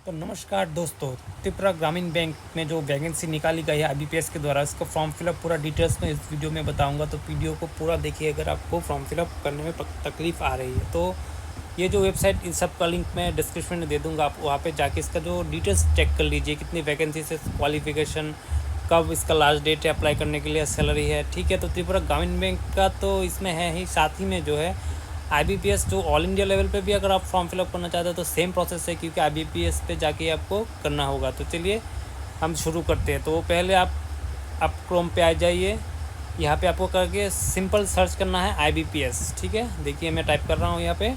तो नमस्कार दोस्तों, त्रिपुरा ग्रामीण बैंक में जो वैकेंसी निकाली गई है आईबीपीएस के द्वारा, इसका फॉर्म फिलअप पूरा डिटेल्स में इस वीडियो में बताऊंगा। तो वीडियो को पूरा देखिए अगर आपको फॉर्म फिलअप करने में तकलीफ़ आ रही है। तो ये जो वेबसाइट, इन सब का लिंक मैं डिस्क्रिप्शन में दे दूंगा, आप वहाँ पे जाके इसका जो डिटेल्स चेक कर लीजिए, कितनी वैकेंसी से, क्वालिफिकेशन, कब इसका लास्ट डेट है अप्लाई करने के लिए, सैलरी है। ठीक है, तो त्रिपुरा ग्रामीण बैंक का तो इसमें है ही, साथ ही में जो है आईबीपीएस जो ऑल इंडिया लेवल पे भी अगर आप फॉर्म फिलअप करना चाहते हो तो सेम प्रोसेस है, क्योंकि आईबीपीएस पे जाके आपको करना होगा। तो चलिए हम शुरू करते हैं। तो पहले आप क्रोम पे आ जाइए। यहाँ पे आपको करके सिंपल सर्च करना है आईबीपीएस। ठीक है, देखिए मैं टाइप कर रहा हूँ यहाँ पे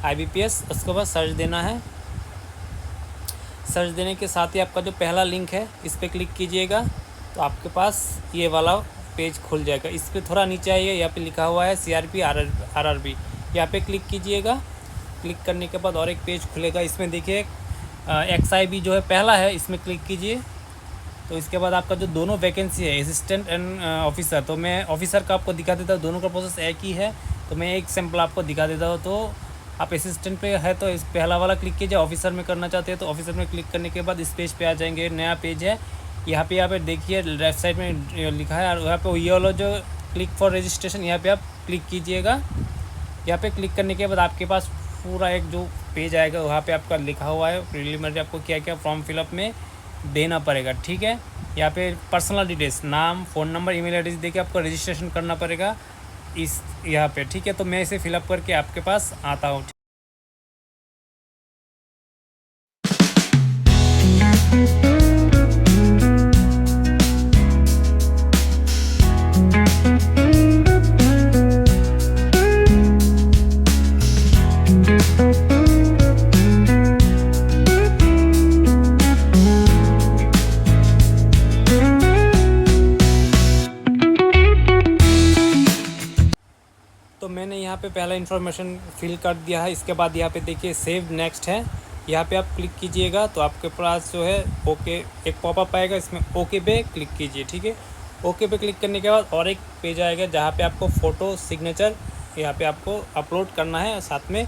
आईबीपीएस, उसके बाद सर्च देना है। सर्च देने के साथ ही आपका जो पहला लिंक है इस पर क्लिक कीजिएगा, तो आपके पास ये वाला पेज खुल जाएगा। इस पर थोड़ा नीचे आइए, यहाँ पे लिखा हुआ है CRP RRB, यहाँ पे क्लिक कीजिएगा। क्लिक करने के बाद और एक पेज खुलेगा, इसमें देखिए XIB जो है पहला है, इसमें क्लिक कीजिए। तो इसके बाद आपका जो दोनों वैकेंसी है असिस्टेंट एंड ऑफिसर, तो मैं ऑफिसर का आपको दिखा देता हूँ। दोनों का प्रोसेस एक ही है, तो मैं एक सैम्पल आपको दिखा देता हूँ। तो आप असिस्टेंट पे है तो इस पहला वाला क्लिक कीजिए। ऑफिसर में करना चाहते हैं तो ऑफिसर में क्लिक करने के बाद इस पेज पे आ जाएंगे। नया पेज है, यहाँ पे देखिए लेफ्ट साइड में लिखा है, और यहाँ पे ये वाला जो क्लिक फॉर रजिस्ट्रेशन, यहाँ पे आप क्लिक कीजिएगा। यहाँ पे क्लिक करने के बाद आपके पास पूरा एक जो पेज आएगा, वहाँ पे आपका लिखा हुआ है प्रीलिमिनरी आपको क्या क्या फॉर्म फिलअप में देना पड़ेगा। ठीक है, यहाँ पे पर्सनल डिटेल्स, नाम, फ़ोन नंबर, ईमेल एड्रेस देके आपको रजिस्ट्रेशन करना पड़ेगा इस यहाँ पे। ठीक है, तो मैं इसे फिलअप करके आपके पास आता हूँ। तो मैंने यहाँ पे पहला इन्फॉर्मेशन फिल कर दिया है। इसके बाद यहाँ पे देखिए सेव नेक्स्ट है, यहाँ पे आप क्लिक कीजिएगा तो आपके पास जो है ओके एक पॉपअप आएगा, इसमें ओके पे क्लिक कीजिए। ठीक है, ओके पे क्लिक करने के बाद और एक पेज आएगा जहाँ पे आपको फ़ोटो सिग्नेचर यहाँ पे आपको अपलोड करना है। साथ में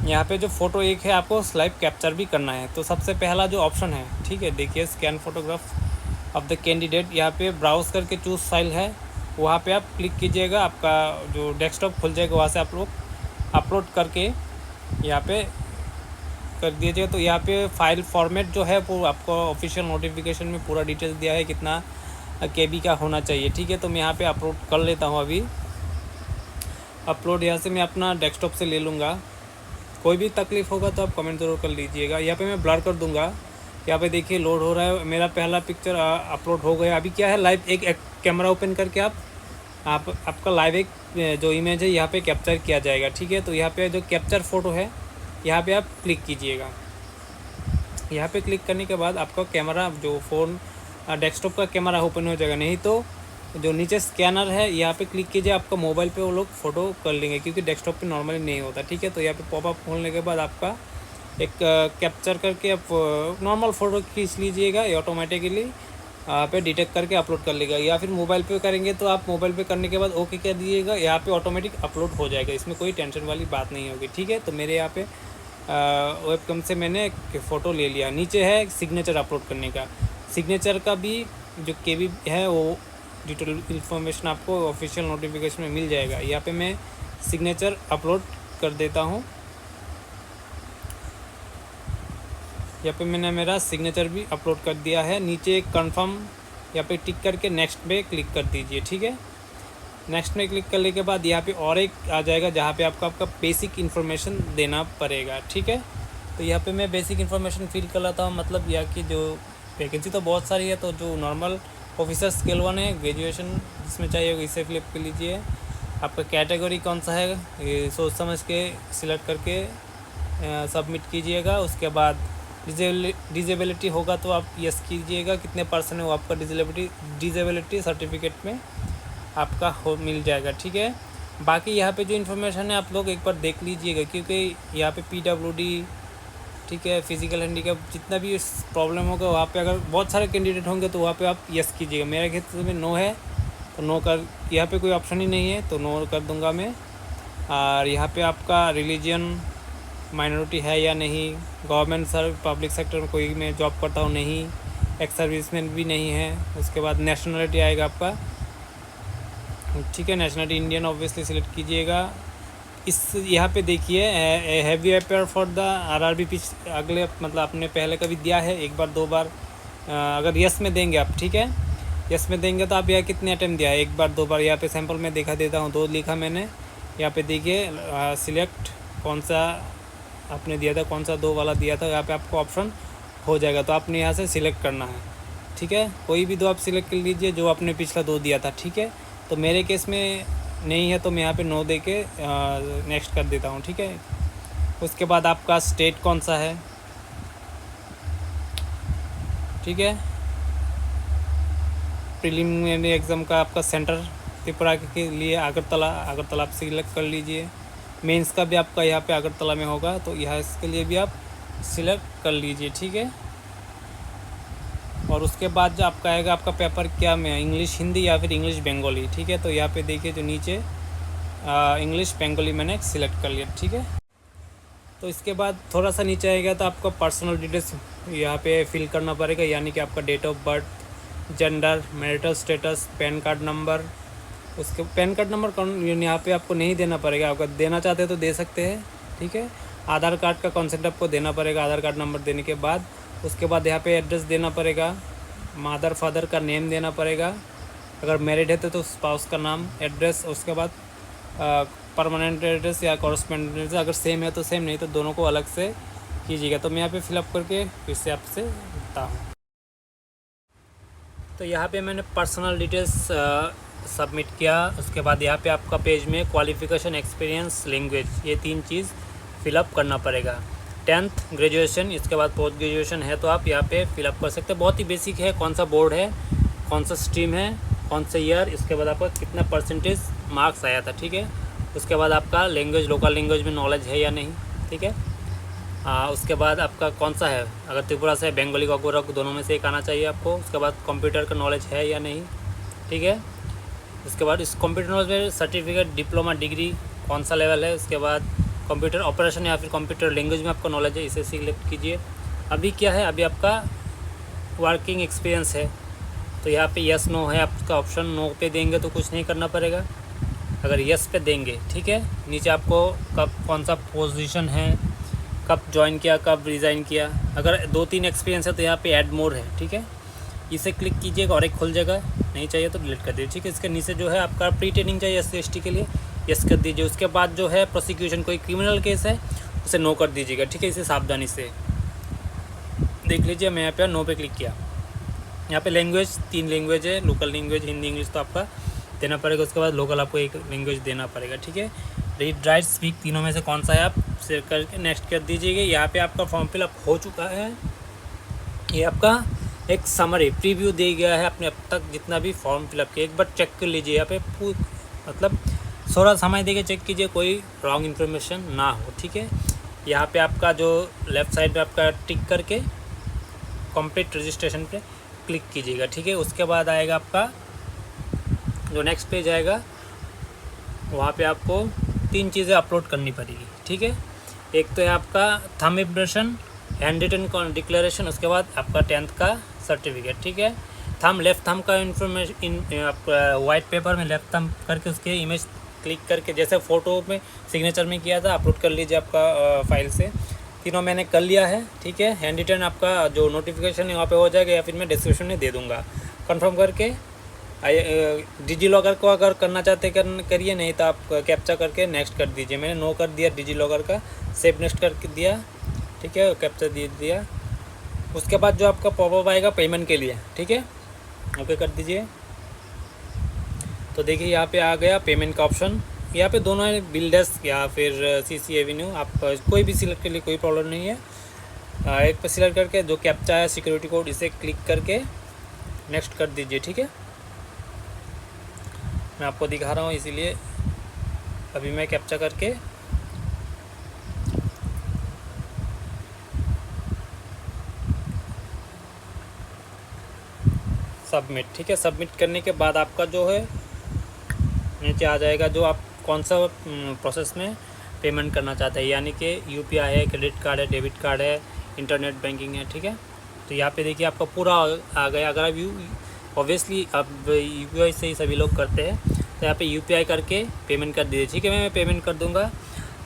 यहाँ पे जो फ़ोटो एक है आपको स्लाइड कैप्चर भी करना है। तो सबसे पहला जो ऑप्शन है, ठीक है, देखिए scan photograph of the candidate, यहाँ पे ब्राउज़ करके चूज़ फाइल है, वहाँ पे आप क्लिक कीजिएगा। आपका जो डेस्कटॉप खुल जाएगा, वहाँ से आप लोग अपलोड करके यहाँ पे कर दीजिएगा। तो यहाँ पे फाइल फॉर्मेट जो है वो आपको ऑफिशियल नोटिफिकेशन में पूरा डिटेल्स दिया है कितना KB का होना चाहिए। ठीक है, तो मैं यहाँ पे अपलोड कर लेता हूँ। अभी अपलोड यहाँ से मैं अपना डेस्कटॉप से ले लूँगा। कोई भी तकलीफ़ होगा तो आप कमेंट ज़रूर कर लीजिएगा। यहाँ पे मैं ब्लर कर दूँगा। यहाँ पे देखिए लोड हो रहा है, मेरा पहला पिक्चर अपलोड हो गया। अभी क्या है, लाइव एक कैमरा ओपन करके आपका लाइव एक जो इमेज है यहाँ पे कैप्चर किया जाएगा। ठीक है, तो यहाँ पे जो कैप्चर फ़ोटो है यहाँ पे आप क्लिक कीजिएगा। यहाँ पे क्लिक करने के बाद आपका कैमरा जो फ़ोन डेस्कटॉप का कैमरा ओपन हो जाएगा। नहीं तो जो नीचे स्कैनर है यहाँ पे क्लिक कीजिए, आपका मोबाइल पे वो लोग फ़ोटो कर लेंगे, क्योंकि डेस्कटॉप पे नॉर्मली नहीं होता। ठीक है, तो यहाँ पे पॉपअप खोलने के बाद आपका एक कैप्चर करके आप नॉर्मल फ़ोटो खींच लीजिएगा, ये ऑटोमेटिकली पे डिटेक्ट करके अपलोड कर लेगा। या फिर मोबाइल पे करेंगे तो आप मोबाइल पे करने के बाद ओके कर दीजिएगा, यहाँ पे ऑटोमेटिक अपलोड हो जाएगा, इसमें कोई टेंशन वाली बात नहीं होगी। ठीक है, तो मेरे यहाँ पे वेबकैम से मैंने एक फ़ोटो ले लिया। नीचे है सिग्नेचर अपलोड करने का, सिग्नेचर का भी जो KB है वो डिटेल इन्फॉर्मेशन आपको ऑफिशियल नोटिफिकेशन में मिल जाएगा। यहाँ पे मैं सिग्नेचर अपलोड कर देता हूँ। यहाँ पे मैंने मेरा सिग्नेचर भी अपलोड कर दिया है। नीचे कंफर्म यहाँ पे टिक करके नेक्स्ट पे क्लिक कर दीजिए। ठीक है, नेक्स्ट में क्लिक करने के बाद यहाँ पे और एक आ जाएगा जहाँ पे आपका बेसिक इन्फॉर्मेशन देना पड़ेगा। ठीक है, तो यहाँ पे मैं बेसिक इन्फॉर्मेशन फिल कर लेता हूँ। मतलब यहाँ की जो वैकेंसी तो बहुत सारी है, तो जो नॉर्मल ऑफिसर स्केल 1 है, ग्रेजुएशन जिसमें चाहिए होगा इसे फिलअप कर लीजिए। आपका कैटेगरी कौन सा है ये सोच समझ के सिलेक्ट करके सबमिट कीजिएगा। उसके बाद डिजेबिलिटी होगा तो आप यस कीजिएगा, कितने % है वो आपका डिजेबिलिटी सर्टिफिकेट में आपका मिल जाएगा। ठीक है, बाकी यहाँ पे जो इन्फॉर्मेशन है आप लोग एक बार देख लीजिएगा, क्योंकि यहाँ पे PWD, ठीक है, फिजिकल हैंडीकैप, जितना भी प्रॉब्लम होगा वहाँ पे अगर बहुत सारे कैंडिडेट होंगे तो वहाँ पे आप यस कीजिएगा। मेरे क्षेत्र में नो है तो नो कर, यहाँ पे कोई ऑप्शन ही नहीं है तो नो कर दूँगा मैं। और यहाँ पे आपका रिलीजन माइनॉरिटी है या नहीं, गवर्नमेंट पब्लिक सेक्टर में कोई मैं जॉब करता हूँ नहीं, एक्स सर्विसमैन भी नहीं है। उसके बाद नेशनलिटी आएगा आपका, ठीक है, नेशनलिटी इंडियन ऑब्वियसली सिलेक्ट कीजिएगा। इस यहाँ पे देखिए have you appear for the RRB pitch, अगले मतलब आपने पहले कभी दिया है एक बार दो बार, अगर यस में देंगे आप, ठीक है, यस में देंगे तो आप यहाँ कितने अटैम्प्ट दिया है, एक बार दो बार। यहाँ पे सैंपल में दिखा देता हूँ, 2 लिखा मैंने। यहाँ पे देखिए सिलेक्ट कौन सा आपने दिया था, कौन सा 2 वाला दिया था, यहाँ पे आपको ऑप्शन हो जाएगा, तो आपने यहाँ से सिलेक्ट करना है, ठीक है। कोई भी 2 आप सिलेक्ट कर लीजिए जो आपने पिछला 2 दिया था, ठीक है। तो मेरे केस में नहीं है तो मैं यहाँ पे नो दे के नेक्स्ट कर देता हूँ, ठीक है। उसके बाद आपका स्टेट कौन सा है, ठीक है। प्रीलिमिनरी एग्ज़ाम का आपका सेंटर त्रिपुरा के लिए अगरतला आप सिलेक्ट कर लीजिए। मेंस का भी आपका यहाँ पे अगरतला में होगा, तो यहाँ इसके लिए भी आप सिलेक्ट कर लीजिए, ठीक है। और उसके बाद जो आपका आएगा, आपका पेपर क्या में, इंग्लिश हिंदी या फिर इंग्लिश बंगाली, ठीक है। तो यहाँ पे देखिए जो नीचे इंग्लिश बंगाली मैंने सिलेक्ट कर लिया, ठीक है। तो इसके बाद थोड़ा सा नीचे आएगा तो आपको पर्सनल डिटेल्स यहाँ पे फिल करना पड़ेगा, यानी कि आपका date of birth, gender, marital status, PAN card number. उसके पैन कार्ड नंबर यहाँ पे आपको नहीं देना पड़ेगा, अगर देना चाहते हैं तो दे सकते हैं, ठीक है। आधार कार्ड का कॉन्सेप्ट आपको देना पड़ेगा आधार कार्ड नंबर देने के बाद। उसके बाद यहाँ पे एड्रेस देना पड़ेगा, मदर फादर का नेम देना पड़ेगा, अगर मैरिड है तो स्पाउस का नाम, एड्रेस। उसके बाद परमानेंट एड्रेस या कॉरेस्पॉन्डेंट एड्रेस, अगर सेम है तो सेम, नहीं तो दोनों को अलग से कीजिएगा। तो मैं यहाँ पे फिलअप करके फिर से आपसे बताता हूँ। तो यहाँ पे मैंने पर्सनल डिटेल्स सबमिट किया। उसके बाद यहाँ पे आपका पेज में क्वालिफ़िकेशन, एक्सपीरियंस, लैंग्वेज, ये 3 चीज़ फिलअप करना पड़ेगा। 10th ग्रेजुएशन, इसके बाद पोस्ट ग्रेजुएशन है तो आप यहाँ पे फिलअप कर सकते हैं। बहुत ही बेसिक है, कौन सा बोर्ड है, कौन सा स्ट्रीम है, कौन सा ईयर, इसके बाद आपका कितना परसेंटेज मार्क्स आया था, ठीक है। उसके बाद आपका लैंग्वेज, लोकल लैंग्वेज में नॉलेज है या नहीं, ठीक है। उसके बाद आपका कौन सा है, अगर त्रिपुरा से बंगाली का गोरख, दोनों में से एक आना चाहिए आपको। उसके बाद कंप्यूटर का नॉलेज है या नहीं, ठीक है। उसके बाद इस कंप्यूटर नॉलेज में सर्टिफिकेट, डिप्लोमा, डिग्री कौन सा लेवल है। उसके बाद कंप्यूटर ऑपरेशन या फिर कंप्यूटर लैंग्वेज में आपका नॉलेज है, इसे सिलेक्ट कीजिए। अभी क्या है, अभी आपका वर्किंग एक्सपीरियंस है, तो यहाँ पे यस नो है आपका ऑप्शन। नो पे देंगे तो कुछ नहीं करना पड़ेगा, अगर यस पे देंगे, ठीक है। नीचे आपको कब कौन सा पोजीशन है, कब ज्वाइन किया, कब रिज़ाइन किया। अगर 2-3 एक्सपीरियंस है तो यहाँ पे ऐड मोर है, ठीक है। इसे क्लिक कीजिएगा और एक खुल जाएगा, नहीं चाहिए तो डिलीट कर दीजिए, ठीक है। इसके नीचे जो है आपका प्री ट्रेनिंग चाहिए SC/ST के लिए, यस कर दीजिए। उसके बाद जो है प्रोसिक्यूशन, कोई क्रिमिनल केस है उसे नो कर दीजिएगा, ठीक है। इसे सावधानी से देख लीजिए। मैं यहाँ पे नो पे क्लिक किया। यहाँ पे लैंग्वेज 3 लैंग्वेज है, लोकल लैंग्वेज, हिंदी, इंग्लिश तो आपका देना पड़ेगा। उसके बाद लोकल आपको एक लैंग्वेज देना पड़ेगा, ठीक है। रीड, राइट, स्पीक, तीनों में से कौन सा है आप शेयर करके नेक्स्ट कर दीजिएगा। यहाँ पे आपका फॉर्म फिलअप हो चुका है। ये आपका एक समरी प्रीव्यू दे गया है, आपने अब तक जितना भी फॉर्म फिलअप किया एक बार चेक कर लीजिए। यहाँ पे मतलब थोड़ा समय देके चेक कीजिए, कोई रॉन्ग इन्फॉर्मेशन ना हो, ठीक है। यहाँ पे आपका जो लेफ़्ट साइड पे आपका टिक करके कंप्लीट रजिस्ट्रेशन पे क्लिक कीजिएगा, ठीक है। उसके बाद आएगा आपका जो नेक्स्ट पेज आएगा, वहाँ पे आपको 3 चीज़ें अपलोड करनी पड़ेगी, ठीक है। एक तो है आपका thumb impression, handwritten declaration, उसके बाद आपका 10th का सर्टिफिकेट, ठीक है। थंब, लेफ्ट थंब का इन्फॉर्मेशन आपका वाइट पेपर में लेफ्ट थंब करके उसके इमेज क्लिक करके, जैसे फ़ोटो में सिग्नेचर में किया था, अपलोड कर लीजिए आपका फाइल से। तीनों मैंने कर लिया है, ठीक है। हैंड रिटन आपका जो नोटिफिकेशन है वहाँ पे हो जाएगा, या फिर मैं डिस्क्रिप्शन में दे दूँगा। कंफर्म करके डिजी लॉकर को अगर करना चाहते करिए, नहीं तो आप कैप्चा करके नेक्स्ट कर दीजिए। मैंने नो कर दिया डिजी लॉकर का, सेव नेक्स्ट करके दिया, ठीक है, कैप्चा दे दिया। उसके बाद जो आपका पॉपअप आएगा पेमेंट के लिए, ठीक है, ओके कर दीजिए। तो देखिए यहाँ पे आ गया पेमेंट का ऑप्शन। यहाँ पे दोनों है, बिल डेस्क या फिर CC एवेन्यू, आप कोई भी सिलेक्ट के लिए कोई प्रॉब्लम नहीं है। एक पे सिलेक्ट करके जो कैप्चा है सिक्योरिटी कोड, इसे क्लिक करके नेक्स्ट कर दीजिए, ठीक है। मैं आपको दिखा रहा हूँ, इसीलिए अभी मैं कैप्चा करके सबमिट, ठीक है। सबमिट करने के बाद आपका जो है नीचे आ जाएगा जो आप कौन सा प्रोसेस में पेमेंट करना चाहते हैं, यानी कि यूपीआई है, क्रेडिट कार्ड है, डेबिट कार्ड है, इंटरनेट बैंकिंग है, ठीक है। तो यहाँ पे देखिए आपका पूरा आ गया। अगर आप ऑब्वियसली आप यूपीआई से ही सभी लोग करते हैं, तो यहाँ पे यूपीआई करके पेमेंट कर दीजिए, ठीक है। मैं पेमेंट कर दूँगा।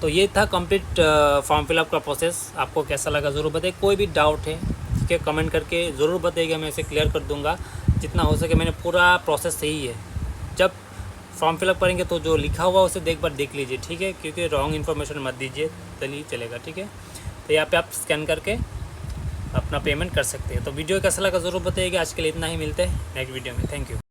तो ये था कंप्लीट फॉर्म फिलअप का प्रोसेस। आपको कैसा लगा ज़रूर बताइए। कोई भी डाउट है, ठीक है, कमेंट करके ज़रूर बताइएगा, मैं इसे क्लियर कर दूँगा जितना हो सके। मैंने पूरा प्रोसेस सही है। जब फॉर्म फिलअप करेंगे तो जो लिखा हुआ उसे एक बार देख लीजिए, ठीक है, क्योंकि रॉन्ग इन्फॉर्मेशन मत दीजिए, चलिए चलेगा, ठीक है। तो यहाँ पे आप स्कैन करके अपना पेमेंट कर सकते हैं। तो वीडियो कैसा लगा ज़रूर बताइएगा। आज के लिए इतना ही, मिलते हैं नेक्स्ट वीडियो में। Thank you.